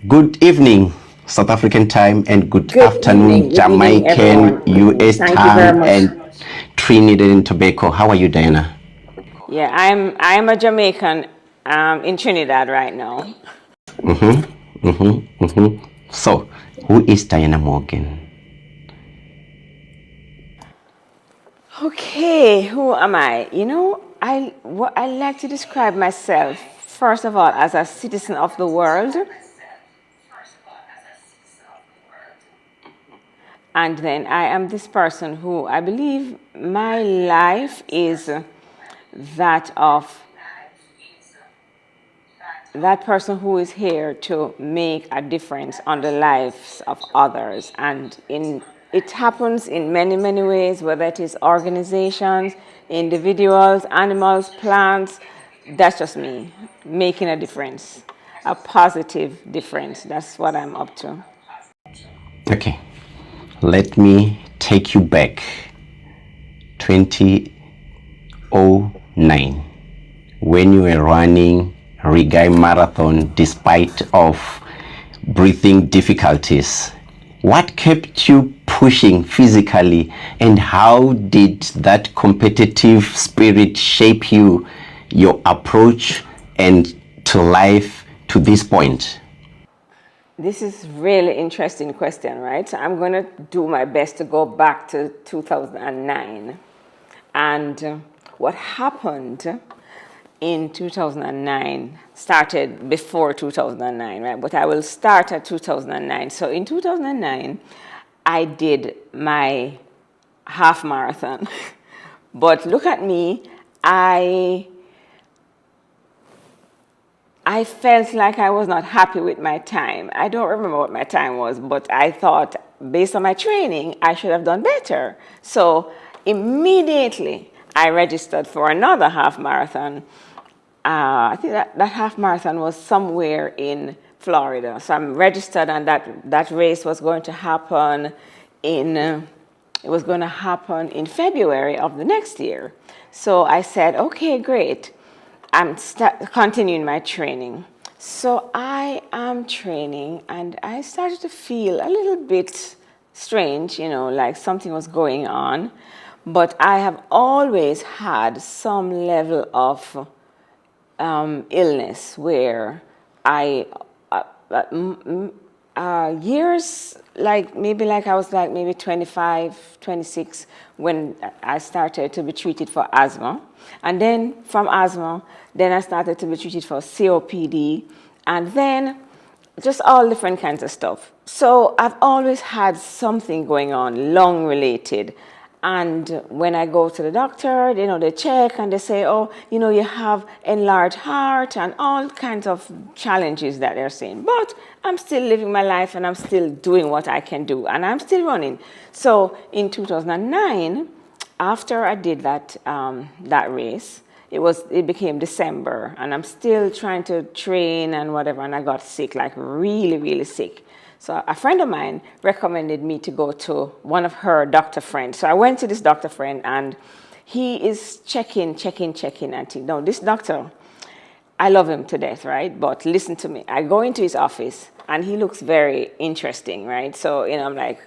Good evening, South African time, and good afternoon, Good evening, Jamaican, everyone. US Thank you very time, much. and Trinidad and Tobago. How are you, Diana? Yeah, I'm a Jamaican in Trinidad right now. So, who is Diana Morgan? Okay, who am I? I like to describe myself first of all as a citizen of the world, and then I am this person who I believe my life is that of that person who is here to make a difference on the lives of others. And it happens in many ways, whether it is organizations, individuals, animals, plants. That's just me making a difference, a positive difference. That's what I'm up to. Okay, let me take you back 2009 when you were running Rigai Marathon despite of breathing difficulties. What kept you pushing physically, and how did that competitive spirit shape you, your approach, and to life to this point? This is really interesting question, right? So I'm going to do my best to go back to 2009. And what happened in 2009 started before 2009, right? But I will start at 2009. So in 2009, I did my half marathon. But look at me, I I felt like I was not happy with my time. I don't remember what my time was, but I thought based on my training, I should have done better. So immediately I registered for another half marathon. I think that half marathon was somewhere in Florida. So I'm registered, and that race was going to happen in February of the next year. So I said, okay, great. I'm continuing my training. So I am training, and I started to feel a little bit strange, like something was going on. But I have always had some level of illness where I years like I was like maybe 25, 26 when I started to be treated for asthma, and then from asthma then I started to be treated for COPD, and then just all different kinds of stuff. So I've always had something going on, lung related. And when I go to the doctor, they check and they say, oh, you have enlarged heart and all kinds of challenges that they're saying. But I'm still living my life, and I'm still doing what I can do, and I'm still running. So in 2009, after I did that race, it became December, and I'm still trying to train and whatever, and I got sick, like really see. So a friend of mine recommended me to go to one of her doctor friends. So I went to this doctor friend, and he is checking. And no, this doctor, I love him to death, right? But listen to me. I go into his office, and he looks very interesting, right? So, I'm like,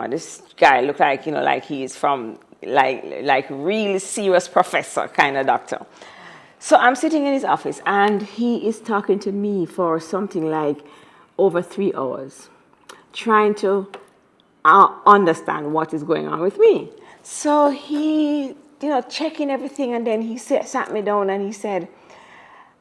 this guy looks like, like he's from like really serious professor kind of doctor. So I'm sitting in his office, and he is talking to me for something like over 3 hours, trying to understand what is going on with me. So he, checking everything, and then he sat me down and he said,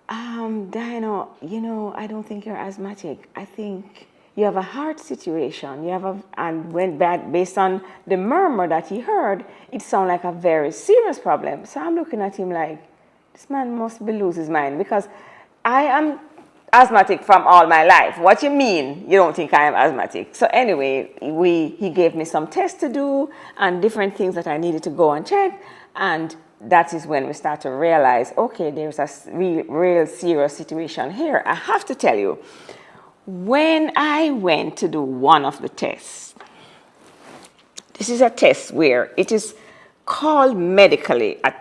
Diana, I don't think you're asthmatic. I think you have a heart situation. And when based on the murmur that he heard, it sounded like a very serious problem. So I'm looking at him like, this man must be losing his mind, because I am asthmatic from all my life. What you mean you don't think I am asthmatic? So anyway, he gave me some tests to do and different things that I needed to go and check, and that is when we start to realize, okay, there's a real serious situation here. I have to tell you, when I went to do one of the tests, this is a test where it is called medically a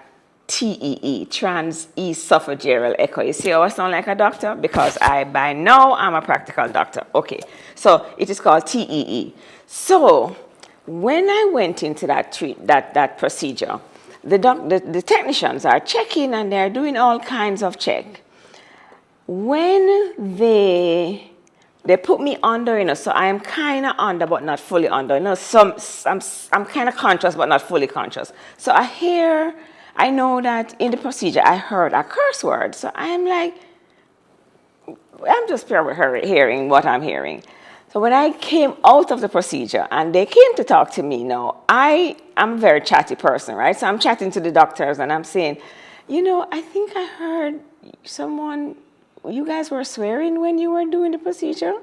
TEE, transesophageal echo. You see how I sound like a doctor? Because by now, I'm a practical doctor. Okay, so it is called TEE. So when I went into that procedure, the technicians are checking and they're doing all kinds of check. When they put me under, so I am kind of under but not fully under. I'm kind of conscious but not fully conscious. So I know that in the procedure I heard a curse word. So I'm like, I'm just hearing what I'm hearing. So when I came out of the procedure and they came to talk to me now, I'm a very chatty person, right? So I'm chatting to the doctors and I'm saying, I think I heard you guys were swearing when you were doing the procedure?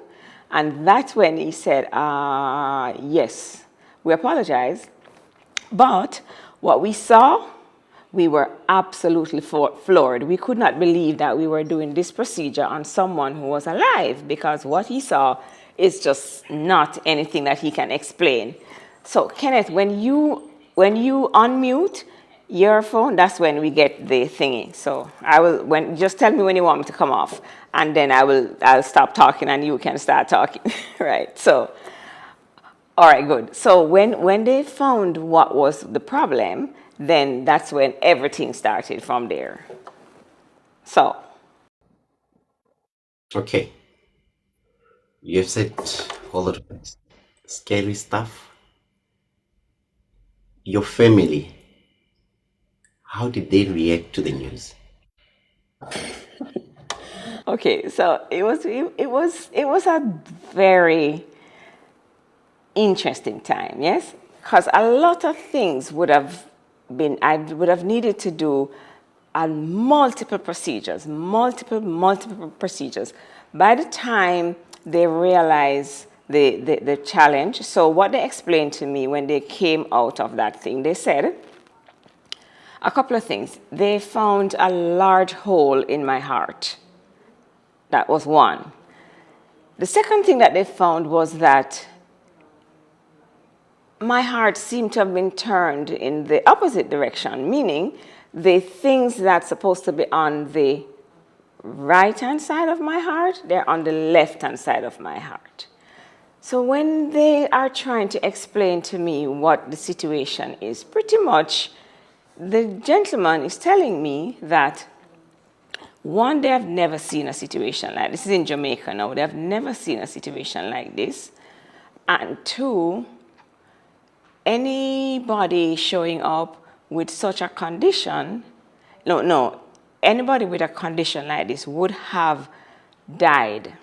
And that's when he said, yes, we apologize. But what we saw, we were absolutely floored. We could not believe that we were doing this procedure on someone who was alive, because what he saw is just not anything that he can explain. So Kenneth, when you unmute your phone, that's when we get the thingy. So just tell me when you want me to come off, and then I'll stop talking and you can start talking. Right? So all right, good. So when they found what was the problem, then that's when everything started from there. So. Okay. You've said a lot of scary stuff. Your family, how did they react to the news? Okay, so it was a very interesting time, yes, because a lot of things I would have needed to do multiple procedures. By the time they realized the challenge, so what they explained to me when they came out of that thing, they said a couple of things. They found a large hole in my heart. That was one. The second thing that they found was that my heart seemed to have been turned in the opposite direction, meaning the things that's supposed to be on the right-hand side of my heart, they're on the left-hand side of my heart. So when they are trying to explain to me what the situation is, pretty much the gentleman is telling me that, one, they have never seen a situation like this. This is in Jamaica now. They have never seen a situation like this. And two, anybody showing up with such a condition, anybody with a condition like this would have died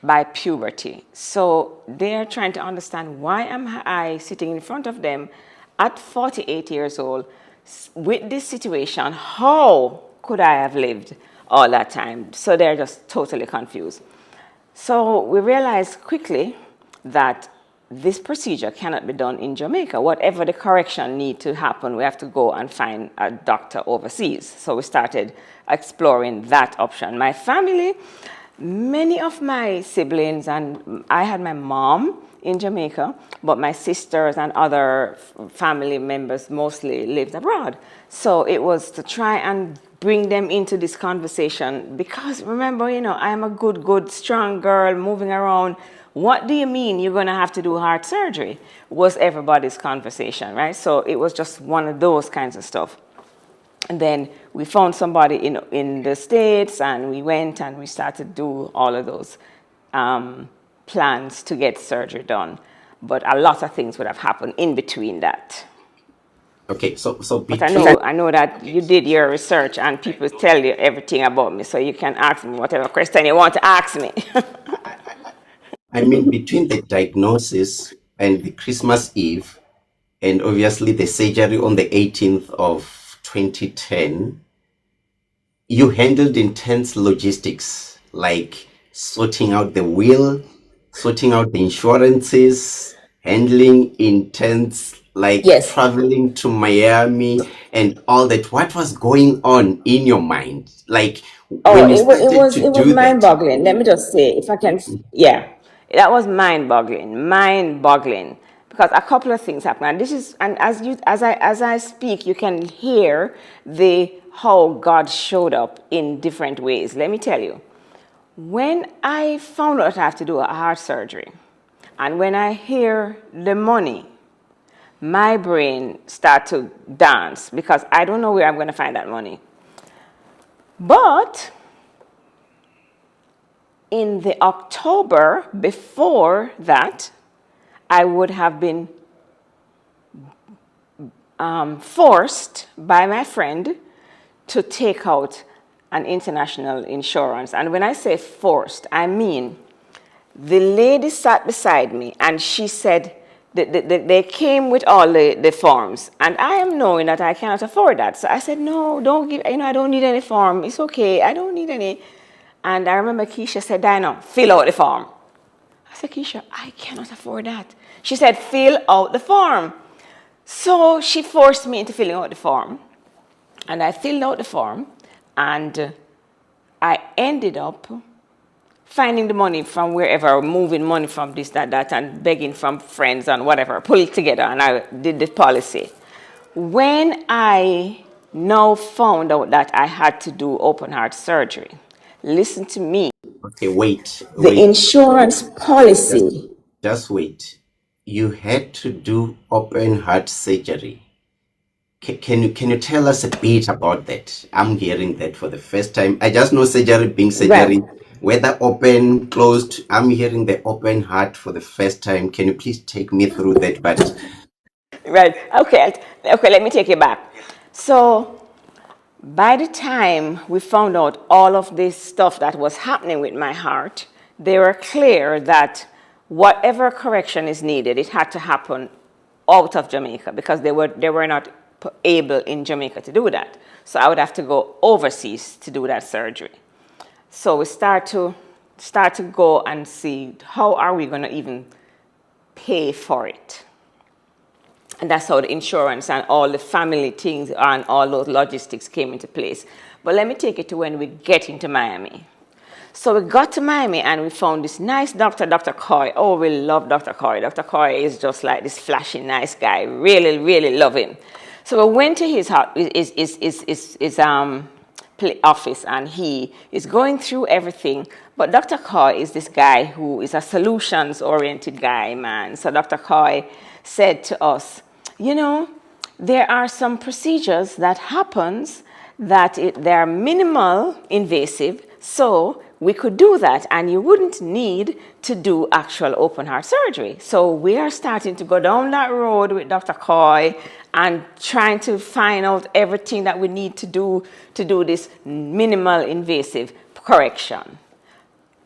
by puberty. So they're trying to understand, why am I sitting in front of them at 48 years old with this situation? How could I have lived all that time? So they're just totally confused. So we realized quickly that this procedure cannot be done in Jamaica. Whatever the correction need to happen, we have to go and find a doctor overseas. So we started exploring that option. My family, many of my siblings, and I had my mom in Jamaica, but my sisters and other family members mostly lived abroad. So it was to try and bring them into this conversation, because remember, I'm a good, strong girl moving around. What do you mean you're going to have to do heart surgery? Was everybody's conversation, right? So it was just one of those kinds of stuff. And then we found somebody in the States, and we went and we started to do all of those plans to get surgery done. But a lot of things would have happened in between that. Okay, so But I know that you did your research and people tell you everything about me, so you can ask me whatever question you want to ask me. I mean, between the diagnosis and the Christmas Eve, and obviously the surgery on the 18th of 2010, you handled intense logistics, like sorting out the will, sorting out the insurances, handling intense, like Yes. traveling to Miami and all that. What was going on in your mind? Like when you started to It was do that? mind-boggling. Let me just say, if I can, yeah, that was mind-boggling, because a couple of things happen, and this is, and as I speak, you can hear how God showed up in different ways. Let me tell you, when I found out I have to do a heart surgery, and when I hear the money, my brain start to dance because I don't know where I'm going to find that money. But in the October before that, I would have been forced by my friend to take out an international insurance. And when I say forced, I mean the lady sat beside me and she said, they came with all the forms. And I am knowing that I cannot afford that. So I said, no, don't give, I don't need any form. It's okay, I don't need any. And I remember Keisha said, Dinah, fill out the form. I said, Keisha, I cannot afford that. She said, fill out the form. So she forced me into filling out the form. And I filled out the form, and I ended up finding the money from wherever, moving money from this, that, and begging from friends and whatever, pull it together, and I did the policy. When I now found out that I had to do open heart surgery, listen to me. Okay, wait. The insurance policy. Just wait. You had to do open heart surgery. Can you tell us a bit about that? I'm hearing that for the first time. I just know surgery being surgery, Right. whether open, closed. I'm hearing the open heart for the first time. Can you please take me through that? But Right. Okay, let me take you back. So by the time we found out all of this stuff that was happening with my heart, they were clear that whatever correction is needed, it had to happen out of Jamaica because they were not able in Jamaica to do that. So I would have to go overseas to do that surgery. So we start to go and see how are we going to even pay for it. And that's how the insurance and all the family things and all those logistics came into place. But let me take it to when we get into Miami. So we got to Miami and we found this nice doctor, Dr. Coy. Oh, we love Dr. Coy. Dr. Coy is just like this flashy, nice guy. Really, really love him. So we went to his office and he is going through everything. But Dr. Coy is this guy who is a solutions-oriented guy, man. So Dr. Coy said to us, you know, there are some procedures that happens that they're minimal invasive, so we could do that and you wouldn't need to do actual open heart surgery. So we are starting to go down that road with Dr. Coy and trying to find out everything that we need to do this minimal invasive correction.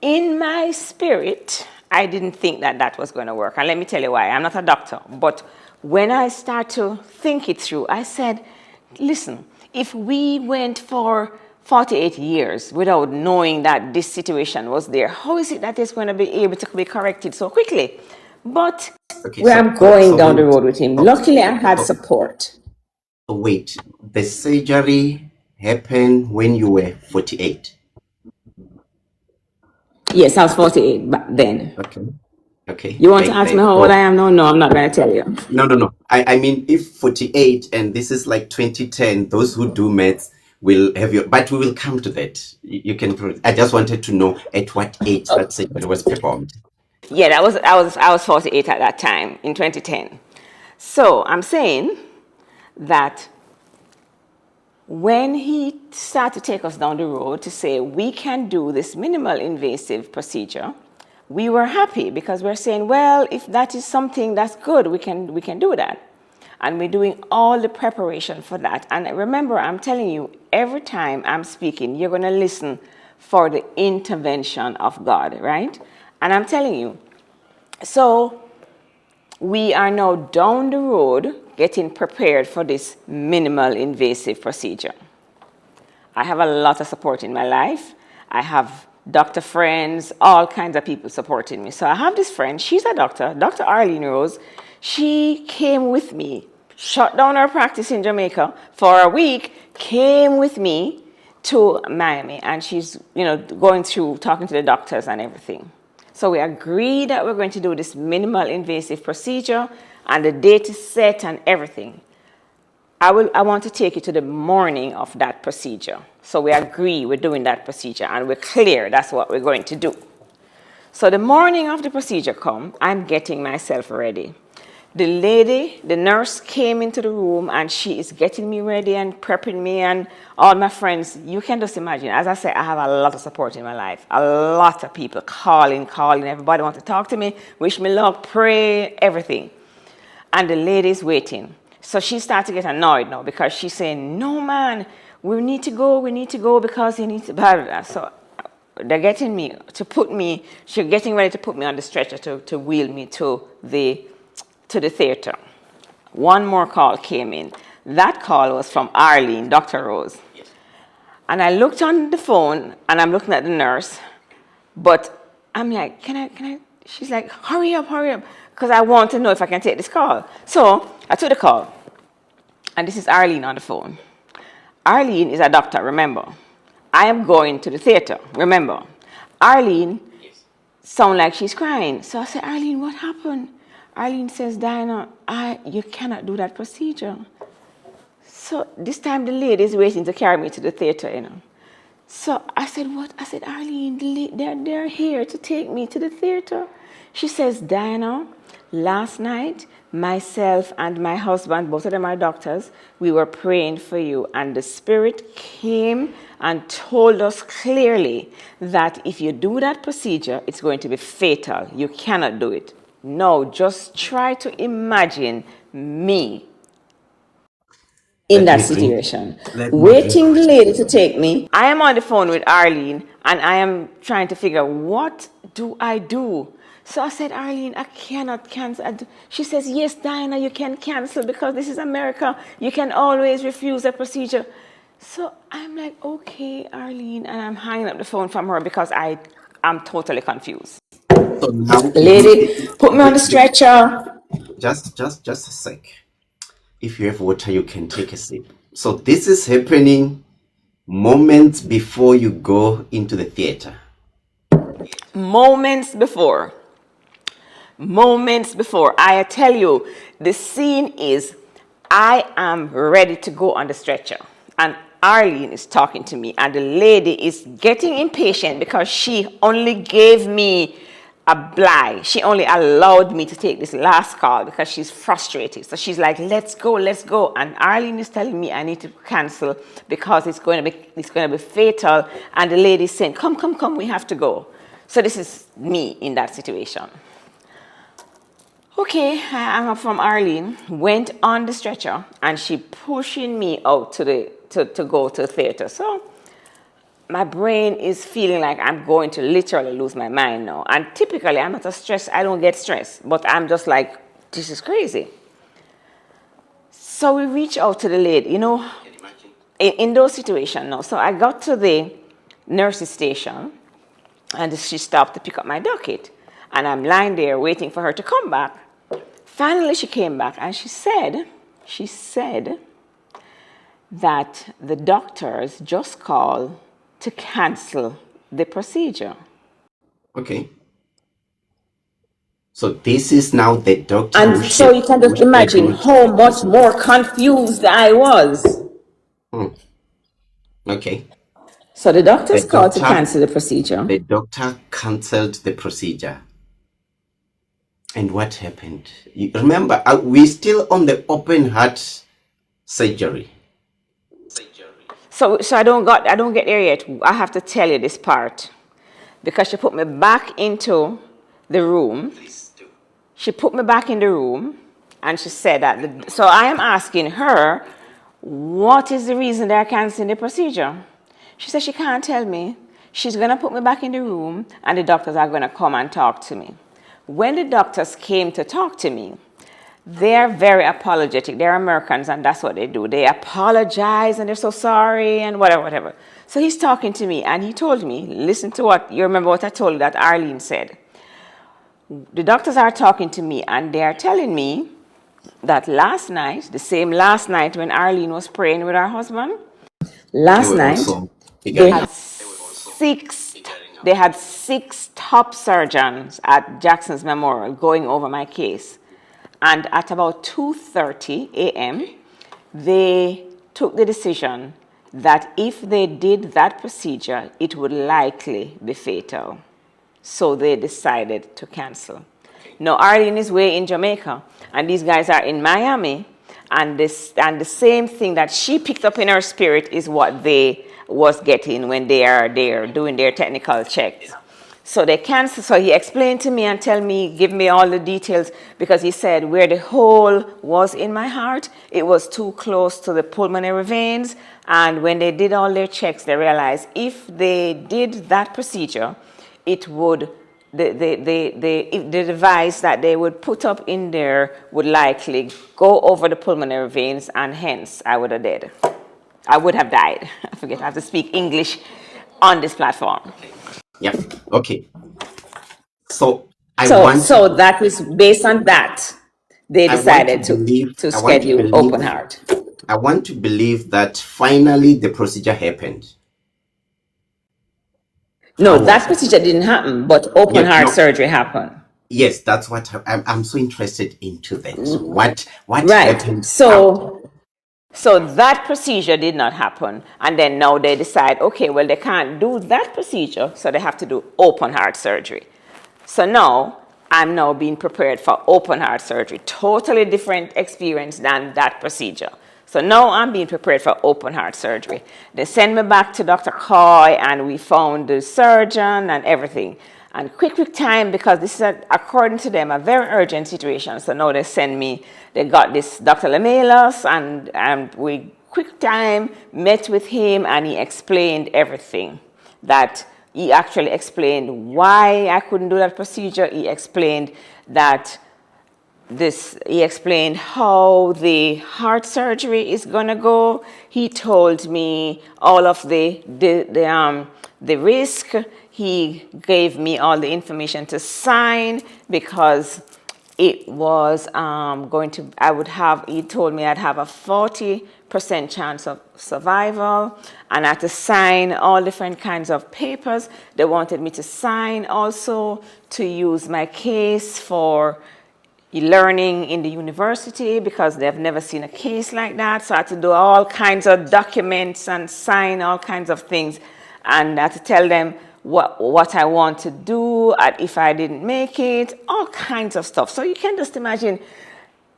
In my spirit, I didn't think that that was going to work. And let me tell you why. I'm not a doctor. But when I start to think it through, I said, listen, if we went for 48 years without knowing that this situation was there, how is it that it's going to be able to be corrected so quickly? But okay, I'm going down the road with him. Luckily, I had support. Wait, the surgery happened when you were 48. Yes, I was 48 back then. Okay. You want to ask me how old I am now? No, I'm not going to tell you. No. I mean, if 48 and this is like 2010, those who do maths will have your, but we will come to that. You can, I just wanted to know at what age that surgery was performed. Yeah, I was 48 at that time in 2010. So I'm saying that when he started to take us down the road to say we can do this minimal invasive procedure, we were happy because we're saying, well, if that is something that's good, we can do that. And we're doing all the preparation for that. And remember, I'm telling you, every time I'm speaking, you're going to listen for the intervention of God, right? And I'm telling you, so we are now down the road getting prepared for this minimal invasive procedure. I have a lot of support in my life. I have doctor friends, all kinds of people supporting me. So I have this friend, she's a doctor, Dr. Arlene Rose. She came with me, shut down her practice in Jamaica for a week, came with me to Miami, and she's, going through talking to the doctors and everything. So we agreed that we're going to do this minimal invasive procedure, and the date is set and everything. I want to take you to the morning of that procedure. So we agree we're doing that procedure and we're clear that's what we're going to do. So the morning of the procedure come, I'm getting myself ready. The lady, the nurse came into the room and she is getting me ready and prepping me, and all my friends. You can just imagine, as I said, I have a lot of support in my life. A lot of people calling. Everybody wants to talk to me, wish me luck, pray, everything. And the lady's waiting. So she starts to get annoyed now because she's saying, no, man, we need to go because you need to, blah, blah, blah. So they're getting me to put me, she's getting ready to put me on the stretcher to wheel me to the theater. One more call came in. That call was from Arlene, Dr. Rose. Yes. And I looked on the phone and I'm looking at the nurse, but I'm like, can I? She's like, hurry up, because I want to know if I can take this call. So I took the call, and this is Arlene on the phone. Arlene is a doctor, remember. I am going to the theater, remember. Arlene sounds like she's crying. So I said, Arlene, what happened? Arlene says, Diana, you cannot do that procedure. So this time the lady is waiting to carry me to the theater, you know. So I said, what? I said, Arlene, they're here to take me to the theater. She says, Diana, last night, myself and my husband, both of them are doctors, we were praying for you, and the Spirit came and told us clearly that if you do that procedure, it's going to be fatal. You cannot do it. No, just try to imagine me in that situation, waiting the lady to take me. I am on the phone with Arlene and I am trying to figure, what do I do? So I said, Arlene, I cannot cancel. She says, yes, Diana, you can cancel because this is America. You can always refuse a procedure. So I'm like, okay, Arlene, and I'm hanging up the phone from her because I'm totally confused. So now, Lady, put me on the stretcher. Just a sec. If you have water, you can take a sip. So this is happening moments before you go into the theater. Moments before. I tell you, the scene is, I am ready to go on the stretcher. And Arlene is talking to me, and the lady is getting impatient because she only gave me a bly. She only allowed me to take this last call because she's frustrated. So she's like, let's go. And Arlene is telling me I need to cancel because it's going to be fatal. And the lady is saying, come, we have to go. So this is me in that situation. Okay, I'm up from Arlene, went on the stretcher, and she pushing me out to go to the theater. So my brain is feeling like I'm going to literally lose my mind now. And typically, I'm not a stress. I don't get stressed, but I'm just like, this is crazy. So we reach out to the lady, you know, in those situations now. So I got to the nurse's station, and she stopped to pick up my docket. And I'm lying there waiting for her to come back. Finally, she came back, and she said that the doctors just called to cancel the procedure. Okay. So this is now the doctor. And so you can just imagine how much more confused I was. Okay. So the doctors called to cancel the procedure. The doctor canceled the procedure. And what happened? You remember, we're still on the open heart surgery. So I don't get there yet. I have to tell you this part because she put me back into the room. She put me back in the room, and she said that. So I am asking her, what is the reason they're canceling the procedure? She said she can't tell me. She's gonna put me back in the room, and the doctors are gonna come and talk to me. When the doctors came to talk to me, they're very apologetic. They're Americans, and that's what they do. They apologize, and they're so sorry, and whatever. So he's talking to me, and he told me, listen to what, you remember what I told you that Arlene said. The doctors are talking to me, and they're telling me that last night, the same last night when Arlene was praying with her husband, last night, they had six top surgeons at Jackson's Memorial going over my case. And at about 2:30 a.m., they took the decision that if they did that procedure, it would likely be fatal. So they decided to cancel. Now, Arlene is way in Jamaica, and these guys are in Miami, and the same thing that she picked up in her spirit is what they was getting when they are there doing their technical checks. So they canceled. So he explained to me and give me all the details, because he said where the hole was in my heart, it was too close to the pulmonary veins. And when they did all their checks, they realized if they did that procedure, it would, the device that they would put up in there would likely go over the pulmonary veins, and hence I would have died. I would have died. I forget, I have to speak English on this platform. Yeah. Okay. So So that is based on that, they decided to schedule open heart. I want to believe that finally the procedure happened. No, that procedure didn't happen, but open heart surgery happened. Yes, that's what I'm so interested into that. What Right. happened? So that procedure did not happen, and then now they decide, okay, well, they can't do that procedure, so they have to do open heart surgery. So now I'm now being prepared for open heart surgery, totally different experience than that procedure. So now I'm being prepared for open heart surgery. They send me back to Dr. Coy, and we found the surgeon and everything. And quick time, because this is, according to them, a very urgent situation. So now they got this Dr. Lemelos, and we quick time met with him, and he explained everything. That he actually explained why I couldn't do that procedure. He explained he explained how the heart surgery is gonna go. He told me all of the risk. He gave me all the information to sign, because it was he told me I'd have a 40% chance of survival, and I had to sign all different kinds of papers. They wanted me to sign also to use my case for learning in the university, because they've never seen a case like that. So I had to do all kinds of documents and sign all kinds of things, and I had to tell them what I want to do if I didn't make it, all kinds of stuff. So you can just imagine,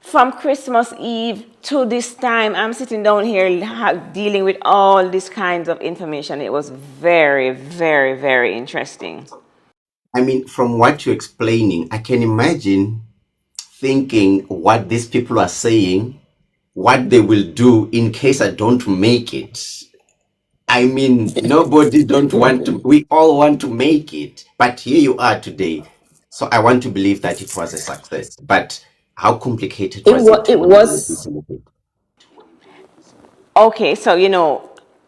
from Christmas Eve to this time, I'm sitting down here dealing with all these kinds of information. It was very, very, very interesting. I mean, from what you're explaining, I can imagine thinking what these people are saying, what they will do in case I don't make it. I mean, nobody don't want to, we all want to make it, but here you are today. So I want to believe that it was a success, but how complicated was it? It was. Okay, so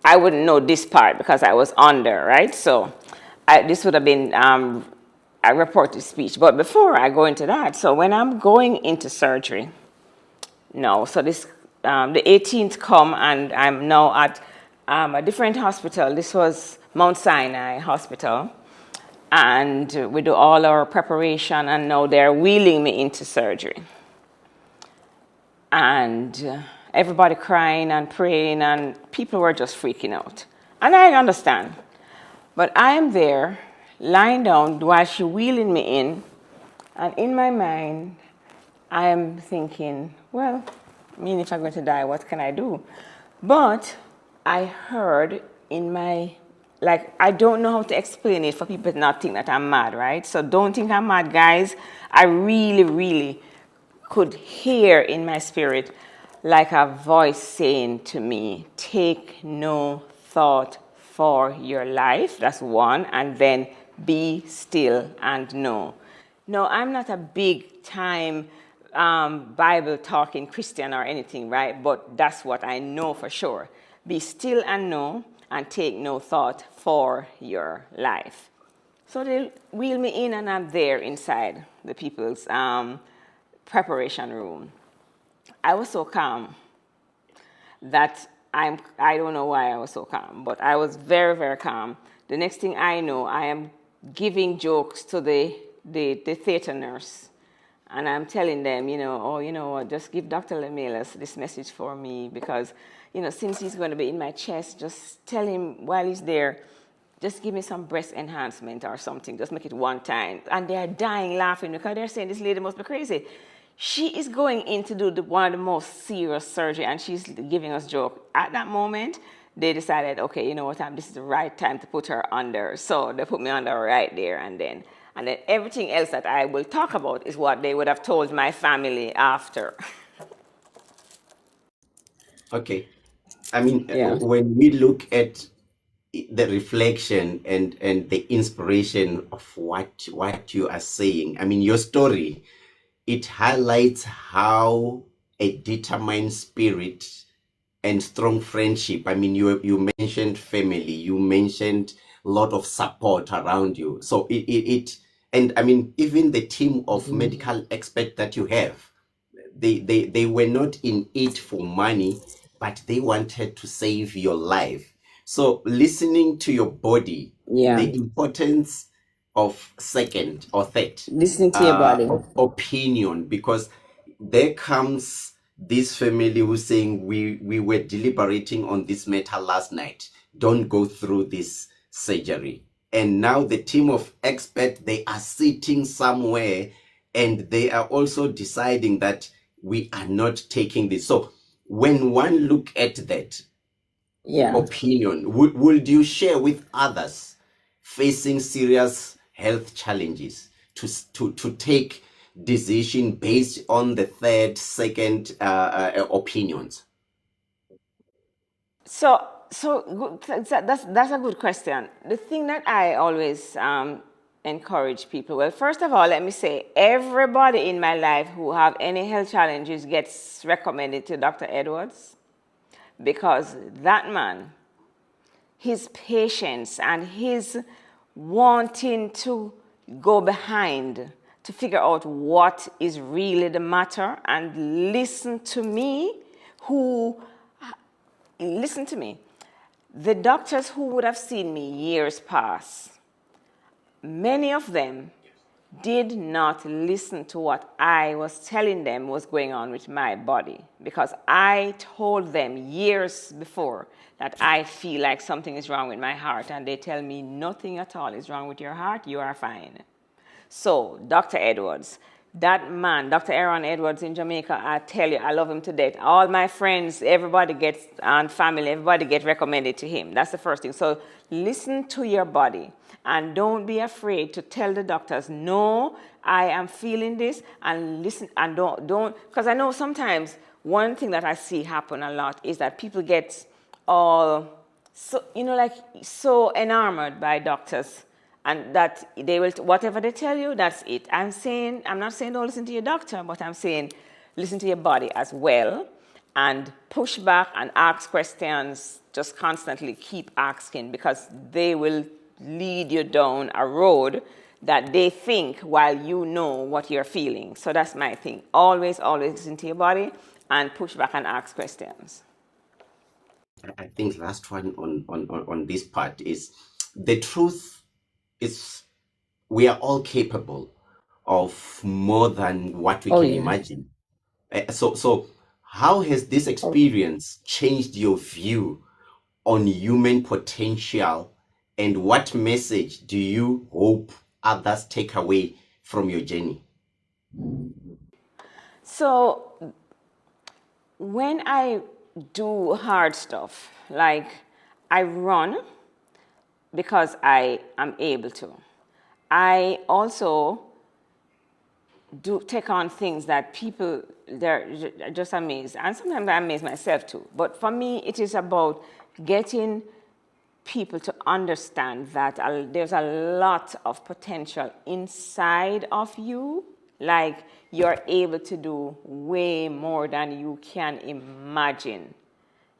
I wouldn't know this part because I was under, right? So this would have been a reported speech. But before I go into that, so when I'm going into surgery, so this the 18th come, and I'm now at a different hospital. This was Mount Sinai Hospital, and we do all our preparation, and now they're wheeling me into surgery. And everybody crying and praying, and people were just freaking out. And I understand. But I am there, lying down while she's wheeling me in, and in my mind, I am thinking, well, if I'm going to die, what can I do? But I heard I don't know how to explain it for people to not think that I'm mad, right? So don't think I'm mad, guys. I really, really could hear in my spirit like a voice saying to me, take no thought for your life. That's one. And then be still and know. No, I'm not a big time Bible talking Christian or anything, right? But that's what I know for sure. Be still and know, and take no thought for your life. So they wheel me in, and I'm there inside the people's preparation room. I was so calm that I don't know why I was so calm, but I was very, very calm. The next thing I know, I am giving jokes to the theater nurse, And I'm telling them, oh, you know what, just give Dr. Lemelas this message for me because, since he's going to be in my chest, just tell him while he's there, just give me some breast enhancement or something. Just make it one time. And they're dying laughing because they're saying this lady must be crazy. She is going in to do one of the most serious surgery and she's giving us joke. At that moment, they decided, okay, you know what, this is the right time to put her under. So they put me under right there and then. And then everything else that I will talk about is what they would have told my family after. Okay. I mean, Yeah. when we look at the reflection and the inspiration of what you are saying, I mean, your story, it highlights how a determined spirit and strong friendship. I mean, you mentioned family, you mentioned a lot of support around you. So it and I mean, even the team of medical experts that you have, they were not in it for money, but they wanted to save your life. So listening to your body, Yeah. the importance of second or third Listening to your body. opinion, because there comes this family who's saying we were deliberating on this matter last night, don't go through this surgery. And now the team of experts, they are sitting somewhere and they are also deciding that we are not taking this. So when one look at that Yeah. opinion, would you share with others facing serious health challenges to take decision based on the third, second opinions? That's a good question. The thing that I always encourage people. Well, first of all, let me say everybody in my life who have any health challenges gets recommended to Dr. Edwards because that man, his patience and his wanting to go behind to figure out what is really the matter and listen to me. The doctors who would have seen me years past, many of them did not listen to what I was telling them was going on with my body because I told them years before that I feel like something is wrong with my heart and they tell me nothing at all is wrong with your heart, you are fine. So, Dr. Edwards, that man, Dr. Aaron Edwards in Jamaica, I tell you, I love him to death. All my friends, everybody gets, and family, everybody gets recommended to him. That's the first thing. So, listen to your body and don't be afraid to tell the doctors, no, I am feeling this, and listen, and don't, because I know sometimes one thing that I see happen a lot is that people get all, so, like so enamored by doctors and that they will, whatever they tell you, that's it. I'm not saying don't listen to your doctor, but I'm saying listen to your body as well and push back and ask questions, just constantly keep asking because they will lead you down a road that they think while you know what you're feeling. So that's my thing. Always listen to your body and push back and ask questions. I think last one on this part is the truth is we are all capable of more than what we Oh, can yeah. imagine. So how has this experience changed your view on human potential, and what message do you hope others take away from your journey? So when I do hard stuff, like I run because I am able to. I also do take on things that people they're just amazed, and sometimes I amaze myself too. But for me, it is about getting people to understand that there's a lot of potential inside of you. Like you're able to do way more than you can imagine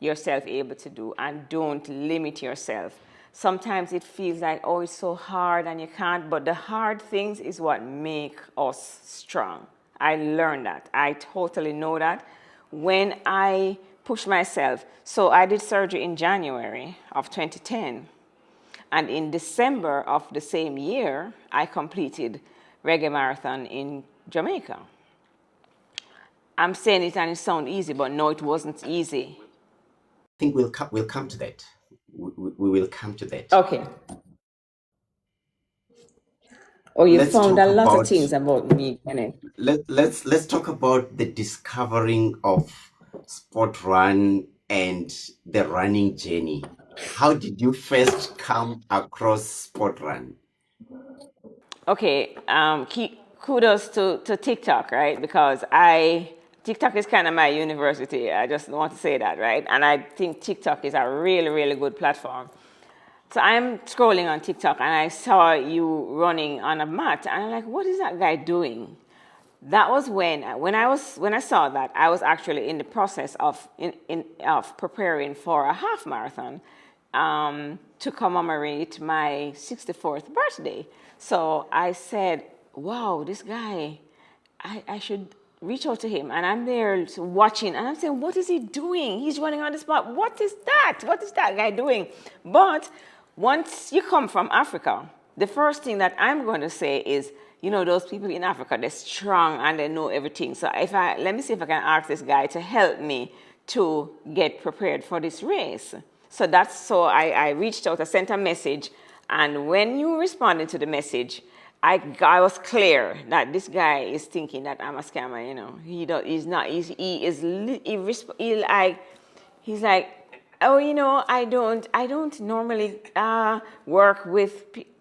yourself able to do, and don't limit yourself. Sometimes it feels like, oh, it's so hard and you can't, but the hard things is what make us strong. I learned that. I totally know that when I push myself. So I did surgery in January of 2010. And in December of the same year, I completed Reggae Marathon in Jamaica. I'm saying it and it sounds easy, but no, it wasn't easy. I think we'll come to that. We will come to that. Okay. Oh, you Let's found a talk lot of about things about me, Kenneth. let's talk about the discovering of sport run and the running journey. How did you first come across sport run? Okay, kudos to TikTok, right? Because TikTok is kind of my university. I just want to say that, right? And I think TikTok is a really, really good platform. So I'm scrolling on TikTok and I saw you running on a mat, and I'm like, what is that guy doing? That was when I saw that I was actually in the process of preparing for a half marathon to commemorate my 64th birthday. So I said, wow, this guy, I should reach out to him. And I'm there watching, and I'm saying, what is he doing? He's running on the spot. What is that? What is that guy doing? But once you come from Africa, the first thing that I'm going to say is, those people in Africa, they're strong and they know everything. So let me see if I can ask this guy to help me to get prepared for this race. So I reached out, I sent a message, and when you responded to the message, I was clear that this guy is thinking that I'm a scammer. He's not. He's like, oh, I don't normally work with.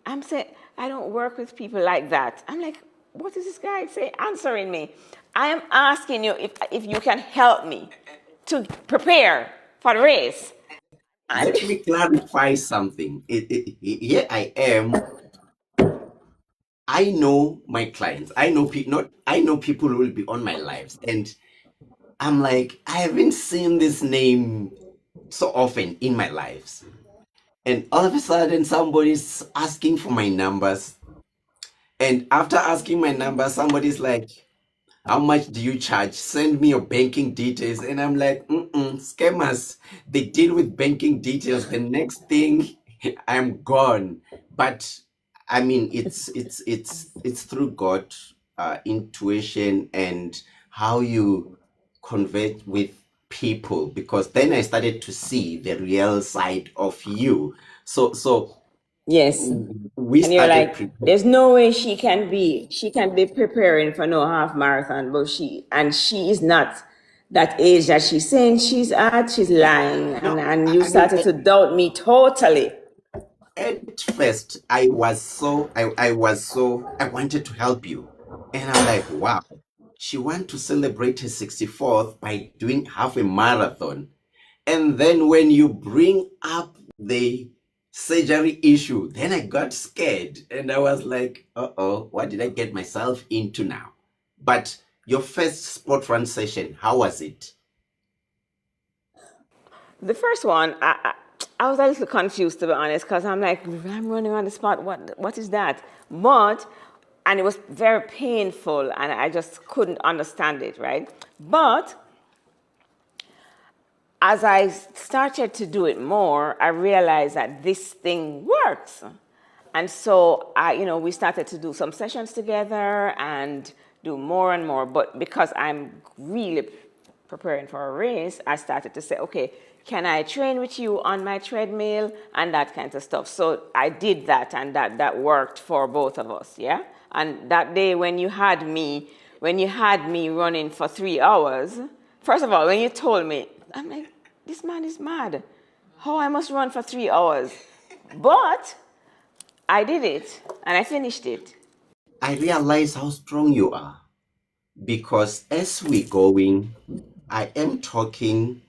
I'm saying I don't work with people like that. I'm like, what is this guy answering me? I am asking you if you can help me to prepare for the race. And Let me clarify something. Here I am. I know my clients. I know not. I know people who will be on my lives, and I'm like, I haven't seen this name so often in my lives. And all of a sudden, somebody's asking for my numbers. And after asking my number, somebody's like, how much do you charge? Send me your banking details. And I'm like, scammers, they deal with banking details. The next thing, I'm gone. But I mean, it's through God, intuition, and how you convert with people. Because then I started to see the real side of you. So yes. we And you're started like, preparing. there's no way she can be preparing for no half marathon, but she is not that age that she's saying she's at. She's lying, No, and you I mean, started to doubt me totally. at first I wanted to help you, and I'm like, wow, she want to celebrate her 64th by doing half a marathon. And then when you bring up the surgery issue, then I got scared and I was like, uh-oh, what did I get myself into now? But your first sport run session, how was it? The first one, I was a little confused, to be honest, because I'm like, I'm running on the spot. What is that? And it was very painful, and I just couldn't understand it, right? But as I started to do it more, I realized that this thing works. And so we started to do some sessions together and do more and more. But because I'm really preparing for a race, I started to say, okay, can I train with you on my treadmill and that kind of stuff. So I did that, and that worked for both of us, yeah? And that day when you had me running for 3 hours, first of all, when you told me, I'm like, this man is mad. How I must run for 3 hours? But I did it and I finished it. I realize how strong you are because as we going, I am talking,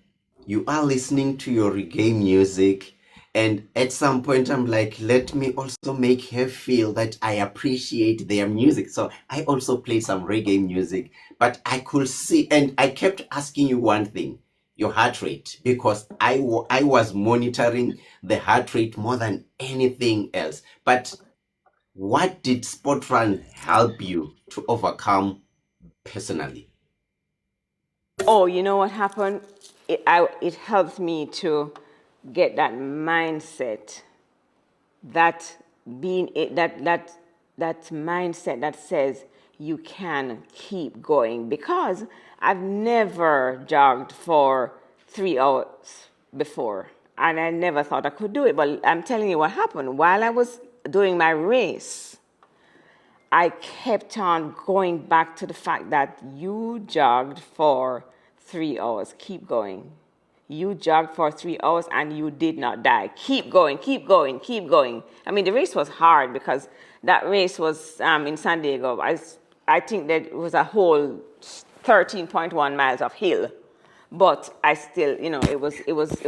you are listening to your reggae music, and at some point I'm like, let me also make her feel that I appreciate their music. So I also played some reggae music, but I could see, and I kept asking you one thing, your heart rate, because I was monitoring the heart rate more than anything else. But what did Sport Run help you to overcome personally? Oh, you know what happened? It helped me to get that mindset, that being that mindset that says you can keep going, because I've never jogged for 3 hours before, and I never thought I could do it. But I'm telling you what happened. While I was doing my race, I kept on going back to the fact that you jogged for 3 hours. Keep going. You jogged for 3 hours and you did not die. Keep going, keep going, keep going. I mean, the race was hard because that race was in San Diego. I think that it was a whole 13.1 miles of hill. But I still, it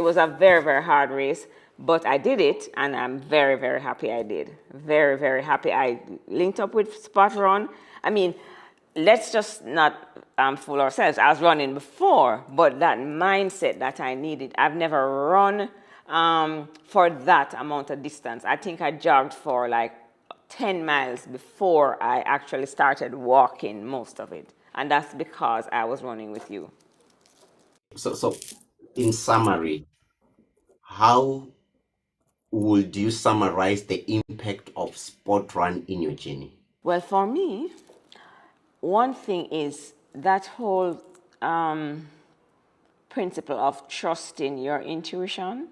was a very, very hard race. But I did it, and I'm very, very happy I did. Very, very happy. I linked up with Spot Run. I mean, let's just not fool ourselves. I was running before, but that mindset that I needed, I've never run for that amount of distance. I think I jogged for like 10 miles before I actually started walking most of it. And that's because I was running with you. So in summary, how would you summarize the impact of sport run in your journey? Well, for me, one thing is that whole principle of trusting your intuition.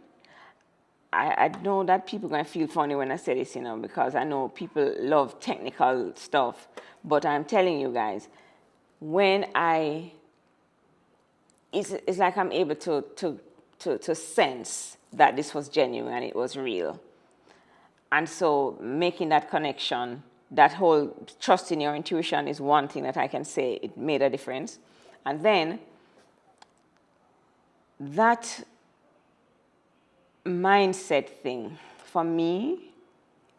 I know that people are going to feel funny when I say this, because I know people love technical stuff. But I'm telling you guys, when it's like I'm able to sense that this was genuine and it was real. And so making that connection, that whole trust in your intuition is one thing that I can say it made a difference. And then that mindset thing for me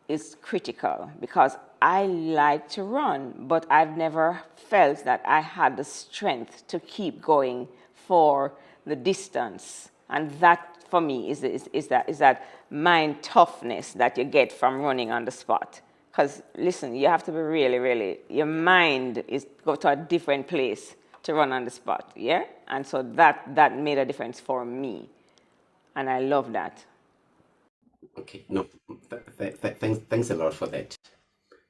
is critical, because I like to run, but I've never felt that I had the strength to keep going for the distance. And that for me is that mind toughness that you get from running on the spot. Because listen, you have to be really, really, your mind is go to a different place to run on the spot, yeah? And so that made a difference for me. And I love that. Okay, no, thanks a lot for that.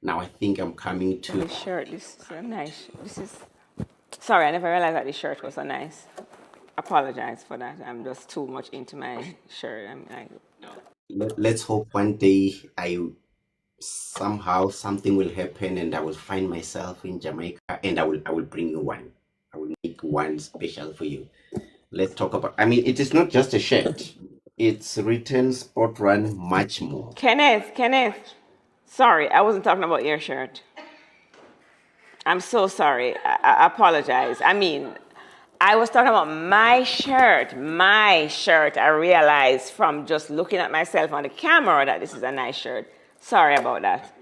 Now I think I'm coming to This shirt, this is so nice. Sorry, I never realized that this shirt was so nice. Apologize for that. I'm just too much into my shirt. let's hope one day somehow something will happen and I will find myself in Jamaica and I will bring you one. I will make one special for you. Let's talk about, I mean, it is not just a shirt. It's written sport run much more. Kenneth. Sorry, I wasn't talking about your shirt. I'm so sorry. I apologize. I mean, I was talking about my shirt. My shirt. I realized from just looking at myself on the camera that this is a nice shirt. Sorry about that.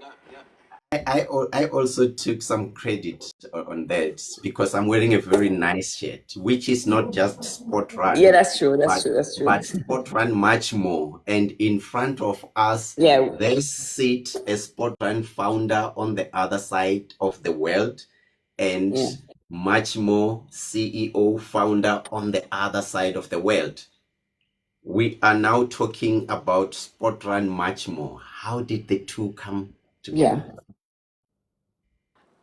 I also took some credit on that because I'm wearing a very nice shirt, which is not just sport run. Yeah, that's true. But sport run much more. And in front of us, Yeah. there sit a sport run founder on the other side of the world, and much more CEO founder on the other side of the world. We are now talking about sport run much more. How did the two come together? Yeah.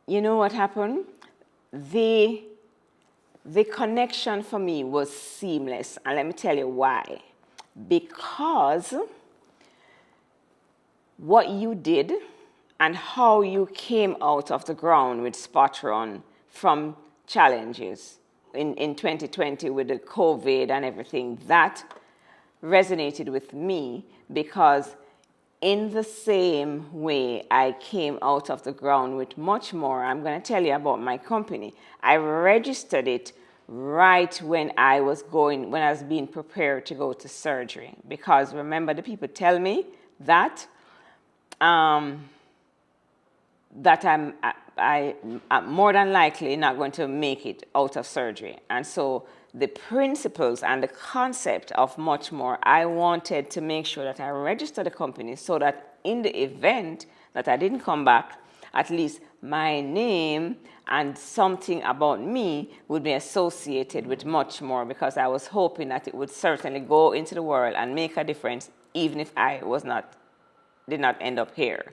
You know what happened? The connection for me was seamless, and let me tell you why. Because what you did and how you came out of the ground with Spot Run from challenges in 2020 with the COVID and everything, that resonated with me, because in the same way I came out of the ground with MuchMore. I'm going to tell you about my company. I registered it right when I was being prepared to go to surgery, because remember, the people tell me that that I'm more than likely not going to make it out of surgery. And so the principles and the concept of MuchMore, I wanted to make sure that I register the company so that in the event that I didn't come back, at least my name and something about me would be associated with MuchMore, because I was hoping that it would certainly go into the world and make a difference, even if I did not end up here.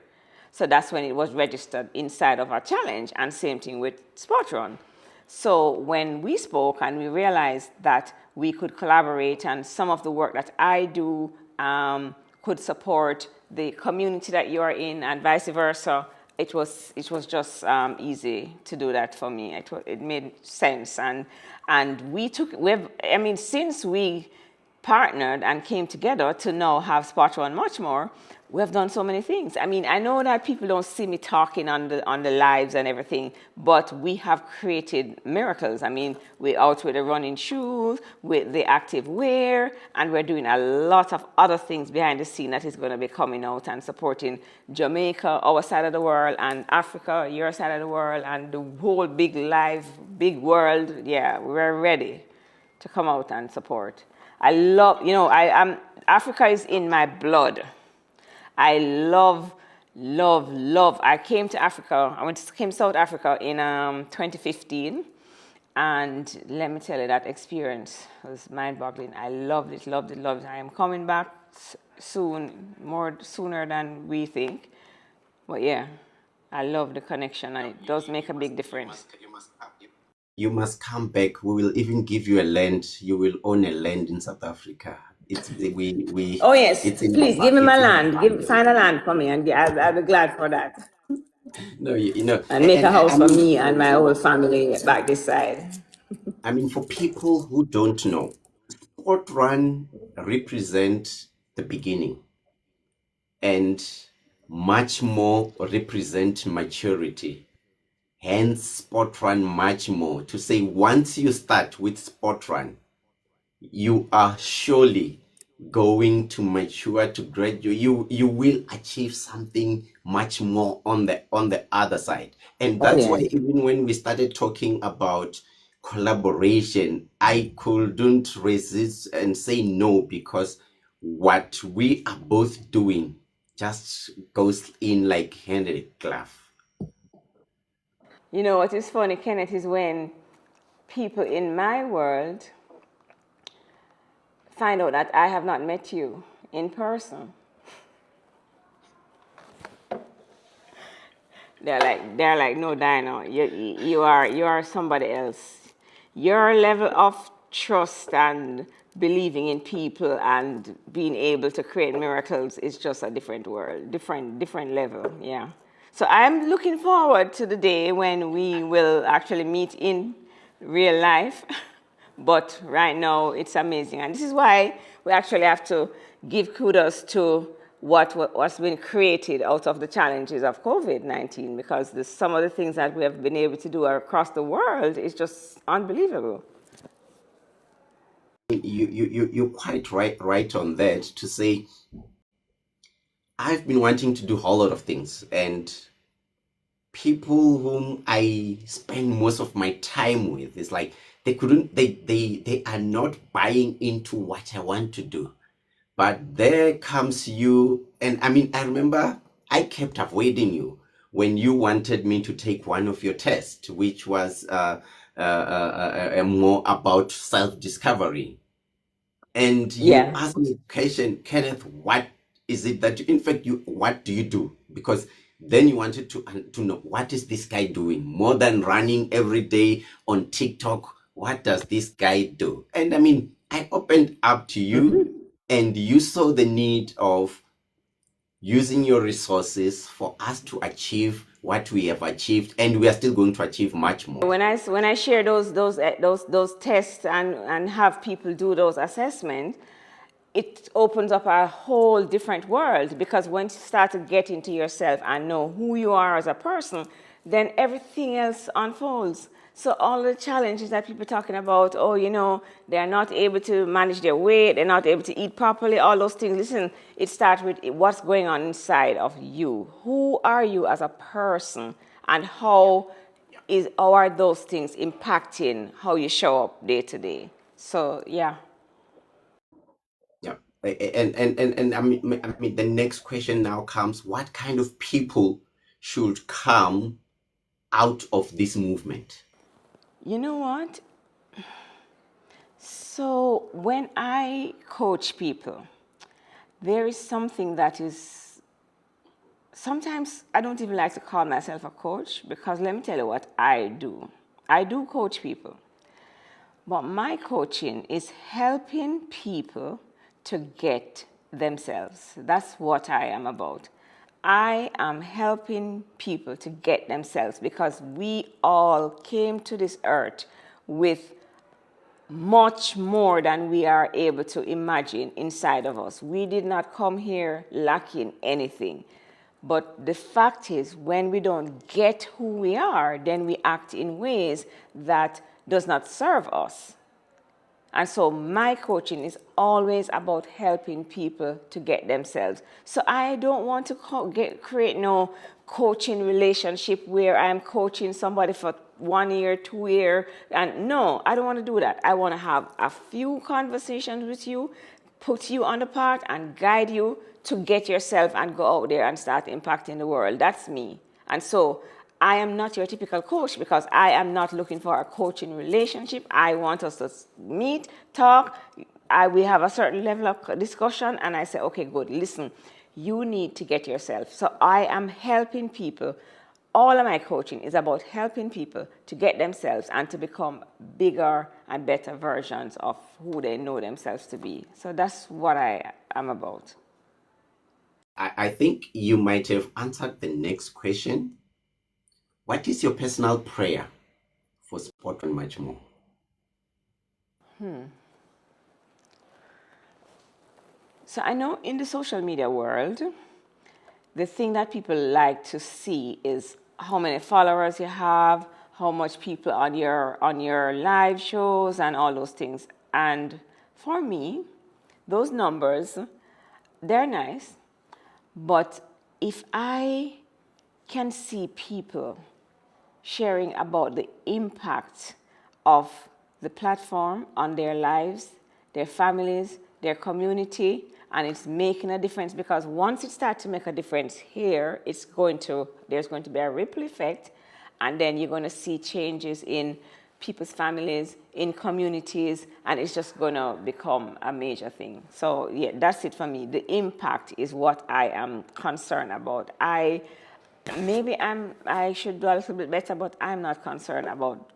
So that's when it was registered inside of our challenge, and same thing with Sport Run. So when we spoke and we realized that we could collaborate, and some of the work that I do could support the community that you are in, and vice versa, it was just easy to do that for me. It made sense, and since we partnered and came together to now have Spot One MuchMore, we have done so many things. I mean, I know that people don't see me talking on the lives and everything, but we have created miracles. I mean, we're out with the running shoes, with the active wear, and we're doing a lot of other things behind the scene that is going to be coming out and supporting Jamaica, our side of the world, and Africa, your side of the world, and the whole big world. Yeah, we're ready to come out and support. I love, I am Africa is in my blood. I love. I came to Africa. Came to South Africa in 2015, and let me tell you, that experience was mind-boggling. I loved it, loved it, loved it. I am coming back soon, more sooner than we think. But yeah, I love the connection, and it does make a big difference. You must come back. We will even give you a land. You will own a land in South Africa. Oh yes, it's in our please give me my it's in our land. Find a land for me, and I'll be glad for that. no, you know, And make a I house for mean, me and my whole family back this side. for people who don't know, Sport Run represent the beginning, and much more represent maturity. Hence, Sport Run much more to say once you start with Sport Run, you are surely going to mature to graduate. You will achieve something much more on the other side. And Oh that's why yeah. even when we started talking about collaboration, I couldn't resist and say no, because what we are both doing just goes in like hand in glove. You know what is funny, Kenneth, is when people in my world find out that I have not met you in person. They're like, no, Dino, you are somebody else. Your level of trust and believing in people and being able to create miracles is just a different world, different level. Yeah. So I'm looking forward to the day when we will actually meet in real life. But right now, it's amazing. And this is why we actually have to give kudos to what's been created out of the challenges of COVID-19, because some of the things that we have been able to do across the world is just unbelievable. You're quite right on that to say I've been wanting to do a whole lot of things, and people whom I spend most of my time with is like they couldn't they are not buying into what I want to do. But there comes you, and I remember I kept avoiding you when you wanted me to take one of your tests, which was more about self-discovery. And you Yeah. ask me a question, Kenneth, what is it that in fact, what do you do? Because then you wanted to know, what is this guy doing more than running every day on TikTok? What does this guy do? And I opened up to you, and you saw the need of using your resources for us to achieve what we have achieved, and we are still going to achieve much more. When I share those tests and have people do those assessments, it opens up a whole different world, because once you start to get into yourself and know who you are as a person, then everything else unfolds. So all the challenges that people are talking about, oh, they're not able to manage their weight, they're not able to eat properly, all those things. Listen, it starts with what's going on inside of you. Who are you as a person, and how are those things impacting how you show up day to day? So yeah. Yeah. And the next question now comes, what kind of people should come out of this movement? You know what? So when I coach people, there is something that is sometimes I don't even like to call myself a coach, because let me tell you what I do. I do coach people, but my coaching is helping people to get themselves. That's what I am about. I am helping people to get themselves, because we all came to this earth with much more than we are able to imagine inside of us. We did not come here lacking anything. But the fact is, when we don't get who we are, then we act in ways that does not serve us. And so my coaching is always about helping people to get themselves. So I don't want to create no coaching relationship where I'm coaching somebody for 1 year, 2 year, and no, I don't want to do that. I want to have a few conversations with you, put you on the path, and guide you to get yourself and go out there and start impacting the world. That's me. And so I am not your typical coach, because I am not looking for a coaching relationship. I want us to meet, talk. We have a certain level of discussion, and I say, okay, good, listen, you need to get yourself. So I am helping people. All of my coaching is about helping people to get themselves and to become bigger and better versions of who they know themselves to be. So that's what I am about. I think you might have answered the next question. What is your personal prayer for Sport on MuchMore? So I know in the social media world, the thing that people like to see is how many followers you have, how much people on your live shows, and all those things. And for me, those numbers, they're nice, but if I can see people sharing about the impact of the platform on their lives, their families, their community, and it's making a difference, because once it starts to make a difference here, there's going to be a ripple effect, and then you're going to see changes in people's families, in communities, and it's just going to become a major thing. So yeah, that's it for me. The impact is what I am concerned about. I should do a little bit better, but I'm not concerned about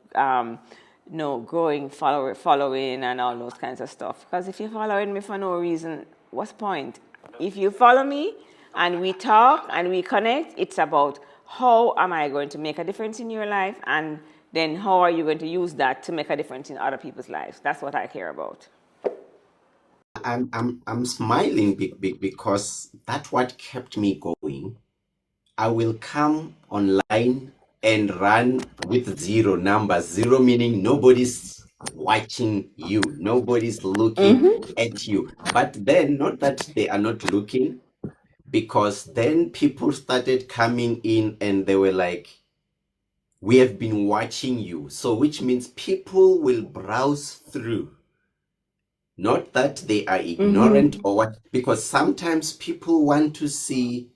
growing following and all those kinds of stuff. Because if you're following me for no reason, what's the point? If you follow me and we talk and we connect, it's about how am I going to make a difference in your life, and then how are you going to use that to make a difference in other people's lives? That's what I care about. I'm smiling because that's what kept me going. I will come online and run with zero numbers. Zero meaning nobody's watching you, nobody's looking at you. But then, not that they are not looking, because then people started coming in and they were like, we have been watching you. So, which means people will browse through. Not that they are ignorant or what, because sometimes people want to see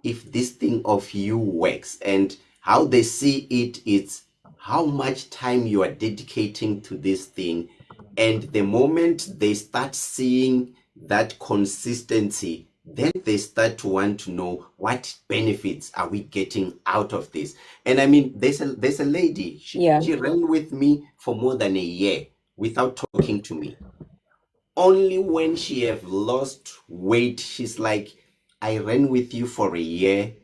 if this thing of you works, and how they see it is how much time you are dedicating to this thing. And the moment they start seeing that consistency, then they start to want to know what benefits are we getting out of this. And I mean, there's a lady, she ran with me for more than a year without talking to me. Only when she have lost weight, she's like, I ran with you for a year.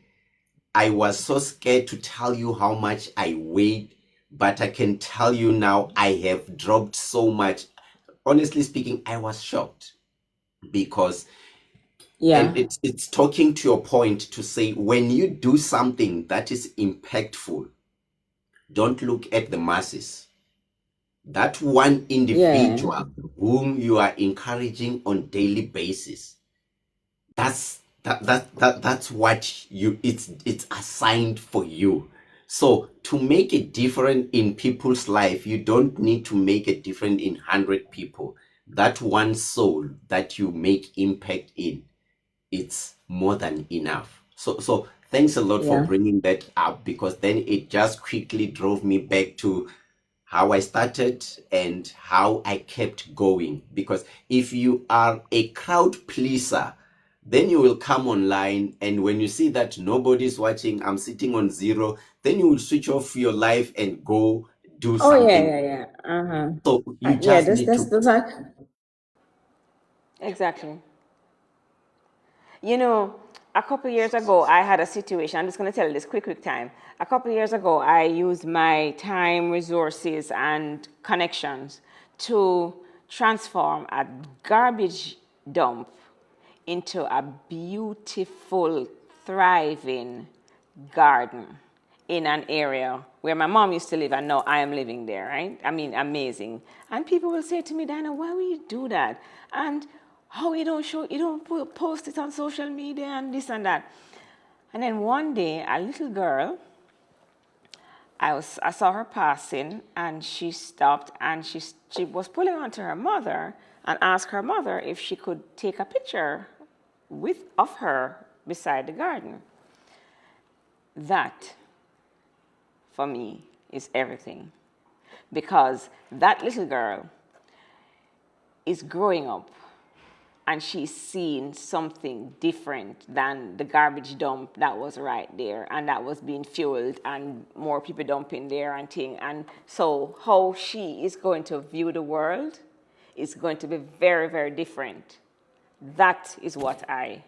I was so scared to tell you how much I weighed, but I can tell you now I have dropped so much. Honestly speaking, I was shocked, because and it's talking to your point to say, when you do something that is impactful, don't look at the masses. That one individual whom you are encouraging on daily basis, that's what it's assigned for you. So to make a difference in people's life, you don't need to make a difference in 100 people. That one soul that you make impact in, it's more than enough. So thanks a lot for bringing that up, because then it just quickly drove me back to how I started and how I kept going. Because if you are a crowd pleaser, Then you will come online, and when you see that nobody's watching, I'm sitting on zero, then you will switch off your life and go do Oh yeah, something. yeah, yeah. Uh-huh. So you Yeah, just need to. those are exactly. You know, a couple years ago, I had a situation. I'm just going to tell you this quick time. A couple years ago, I used my time, resources, and connections to transform a garbage dump into a beautiful, thriving garden in an area where my mom used to live and now I am living there, right? I mean, amazing. And people will say to me, Diana, why will you do that? And how you don't post it on social media and this and that. And then one day, a little girl, I saw her passing and she stopped and she was pulling onto her mother and asked her mother if she could take a picture of her beside the garden. That, for me, is everything. Because that little girl is growing up and she's seeing something different than the garbage dump that was right there and that was being fueled and more people dumping there and thing. And so how she is going to view the world is going to be very, very different. That is what I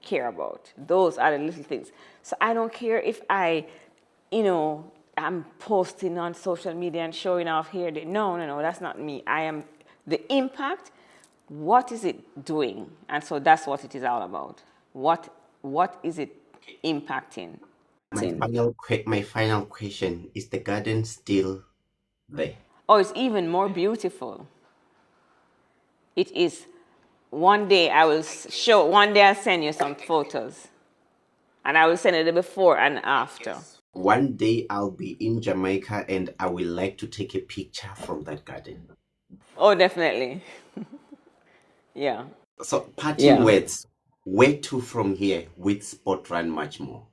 care about. Those are the little things. So I don't care if I'm posting on social media and showing off here. No, no, no, that's not me. I am the impact. What is it doing? And so that's what it is all about. What is it impacting? My final question is: the garden still there? Oh, it's even more beautiful. It is. One day one day I'll send you some photos. And I will send you the before and after. One day I'll be in Jamaica and I will like to take a picture from that garden. Oh, definitely. Yeah. So, parting Yeah. words: where to from here with Sport Run MuchMore?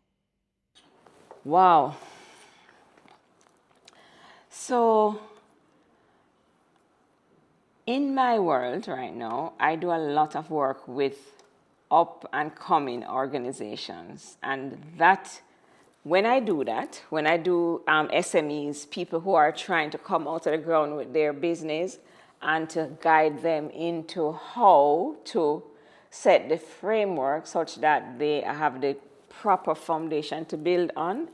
Wow. So, in my world right now, I do a lot of work with up and coming organizations. And that, when I do that, when I do SMEs, people who are trying to come out of the ground with their business and to guide them into how to set the framework such that they have the proper foundation to build on,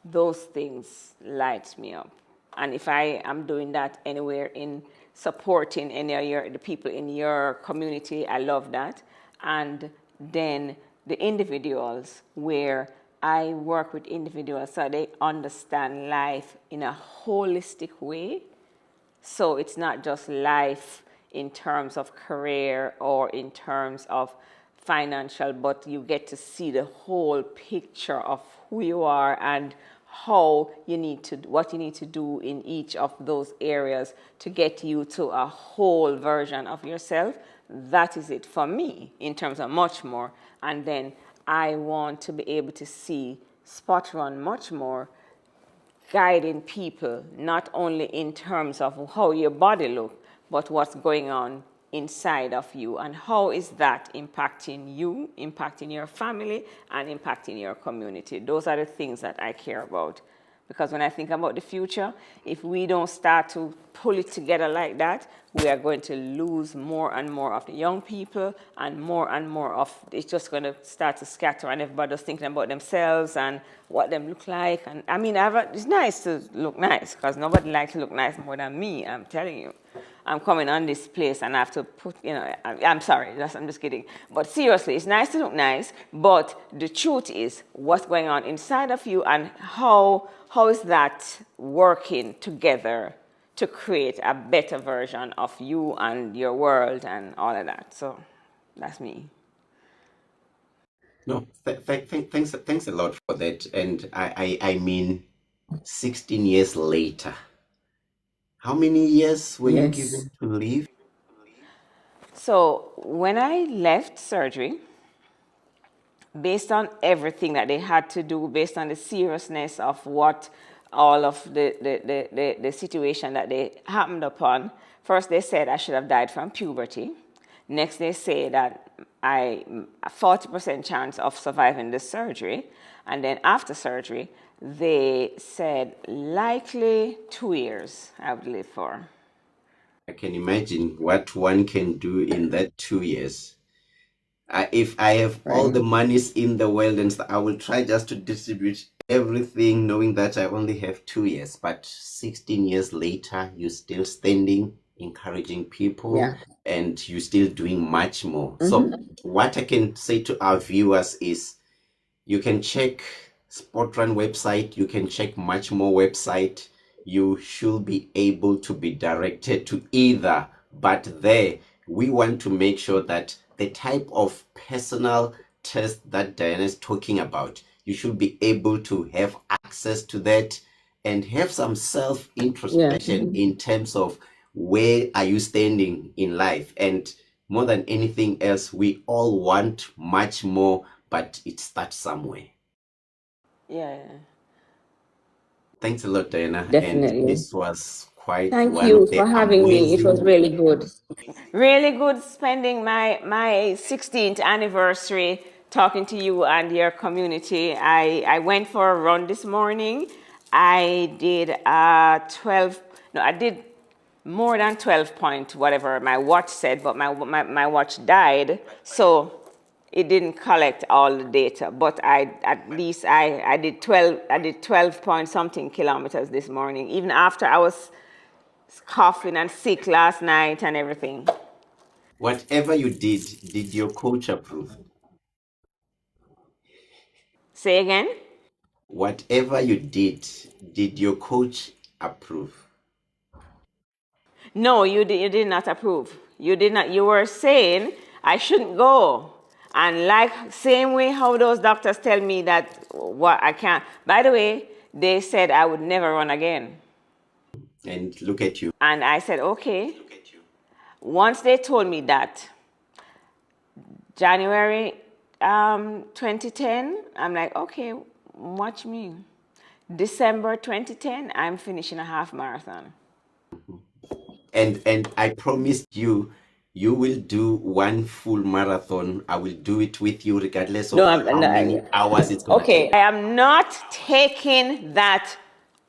those things light me up. And if I am doing that anywhere in supporting any of the people in your community, I love that. And then the individuals, where I work with individuals so they understand life in a holistic way. So it's not just life in terms of career or in terms of financial, but you get to see the whole picture of who you are and what you need to do in each of those areas to get you to a whole version of yourself. That is it for me in terms of MuchMore. And then I want to be able to see Spot Run MuchMore guiding people, not only in terms of how your body looks, but what's going on inside of you and how is that impacting you, impacting your family, and impacting your community. Those are the things that I care about. Because when I think about the future, if we don't start to pull it together like that, we are going to lose more and more of the young people, and more of it's just going to start to scatter, and everybody's thinking about themselves and what them look like. And I mean, it's nice to look nice because nobody likes to look nice more than me. I'm telling you. I'm coming on this place and I have to put, I'm sorry, I'm just kidding. But seriously, it's nice to look nice, but the truth is what's going on inside of you and how is that working together to create a better version of you and your world and all of that. So that's me. No, thanks a lot for that. And I mean, 16 years later, how many years were you Yes. given to live? So when I left surgery, based on everything that they had to do, based on the seriousness of what all of the situation that they happened upon, first they said I should have died from puberty. Next they say that a 40% chance of surviving the surgery. And then after surgery, they said likely 2 years I would live for. I can imagine what one can do in that 2 years. If I have all the Right. monies in the world and I will try just to distribute everything, knowing that I only have 2 years. But 16 years later, you're still standing, encouraging people, Yeah. and you're still doing much more. So, what I can say to our viewers is you can check Spotrun website, you can check MuchMore website. You should be able to be directed to either, but there we want to make sure that the type of personal test that Diana is talking about, you should be able to have access to that and have some self Yeah. introspection in terms of where are you standing in life. And more than anything else, we all want much more, but it starts somewhere. Yeah. Thanks a lot, Diana. And Definitely. this was quite Thank one of you the for having me. It was amazing. really good. Really good spending my 16th anniversary talking to you and your community. I went for a run this morning. I did 12, no, I did more than 12 point, whatever my watch said, but my watch died. So it didn't collect all the data, but I did 12 point something kilometers this morning, even after I was coughing and sick last night and everything. Whatever you did your coach approve? Say again? Whatever you did your coach approve? No, you did not approve. You did not. You were saying I shouldn't go. And like same way how those doctors tell me that what I can't. By the way, they said I would never run again. And look at you. And I said, okay. Once they told me that, January 2010, I'm like, okay, watch me. December 2010, I'm finishing a half marathon. And I promised you you will do one full marathon. I will do it with you regardless No, of how many hours it's gonna okay, take. I am not taking that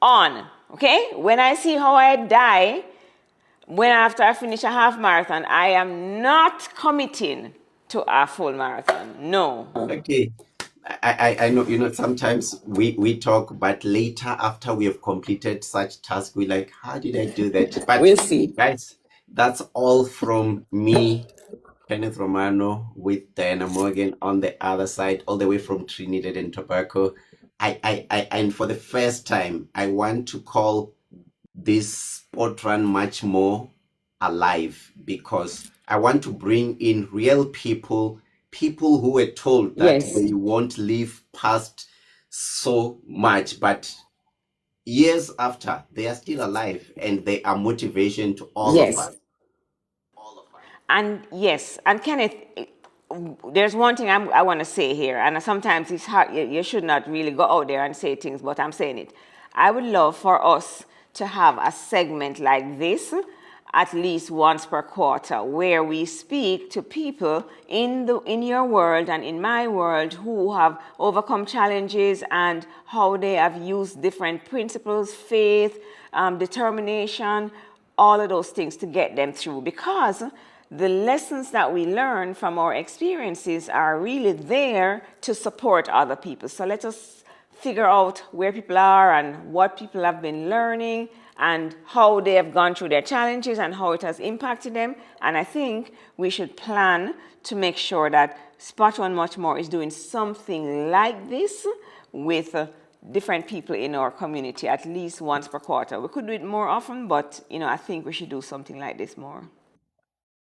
on. Okay? When I see how I die, when after I finish a half marathon, I am not committing to a full marathon. No. Okay. I know, sometimes we talk, but later after we have completed such task, we like, how did I do that? But We'll see. guys, that's all from me, Kenneth Romano, with Diana Morgan on the other side, all the way from Trinidad and Tobago. And for the first time, I want to call this sport run much more alive because I want to bring in real people who were told that Yes. they won't live past so much, but years after, they are still alive and they are motivation to all of us. Yes. And yes, and Kenneth, there's one thing I want to say here, and sometimes it's hard, you should not really go out there and say things, but I'm saying it. I would love for us to have a segment like this at least once per quarter where we speak to people in your world and in my world who have overcome challenges and how they have used different principles, faith, determination, all of those things to get them through, because the lessons that we learn from our experiences are really there to support other people. So let us figure out where people are and what people have been learning and how they have gone through their challenges and how it has impacted them. And I think we should plan to make sure that Spot One Much More is doing something like this with different people in our community at least once per quarter. We could do it more often, but I think we should do something like this more.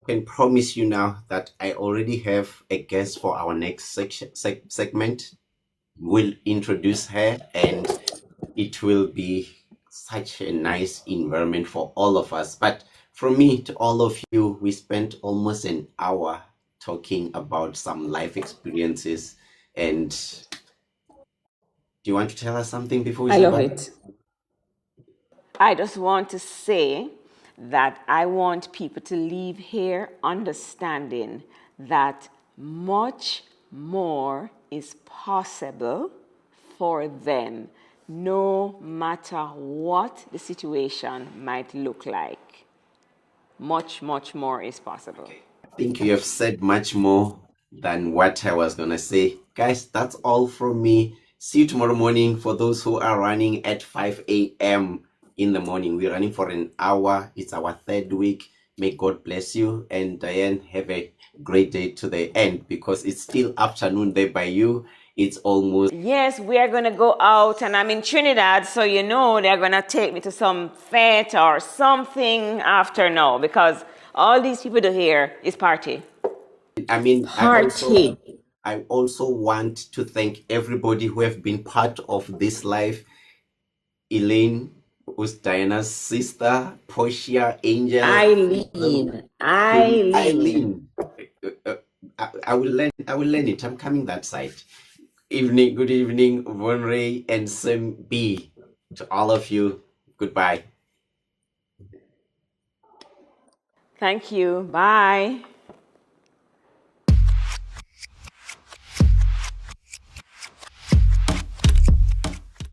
I can promise you now that I already have a guest for our next segment. We'll introduce her and it will be such a nice environment for all of us. But from me to all of you, we spent almost an hour talking about some life experiences. And do you want to tell us something before we I say love bye? it. I just want to say that I want people to leave here understanding that much more is possible for them, no matter what the situation might look like. Much, much more is possible. I think you have said much more than what I was going to say. Guys, that's all from me. See you tomorrow morning for those who are running at 5 a.m. in the morning. We're running for an hour. It's our third week. May God bless you. And Diane, have a great day to the end because it's still afternoon there by you. It's almost. Yes, we are going to go out, and I'm in Trinidad, so you know they're going to take me to some fete or something after now because all these people do here is party. I mean, Party. I also want to thank everybody who have been part of this life. Elaine, who's Diana's sister, Portia, Angel, Eileen. Eileen. I will learn it. I'm coming that side. Good evening, Vonray and Sim B. To all of you, goodbye. Thank you. Bye.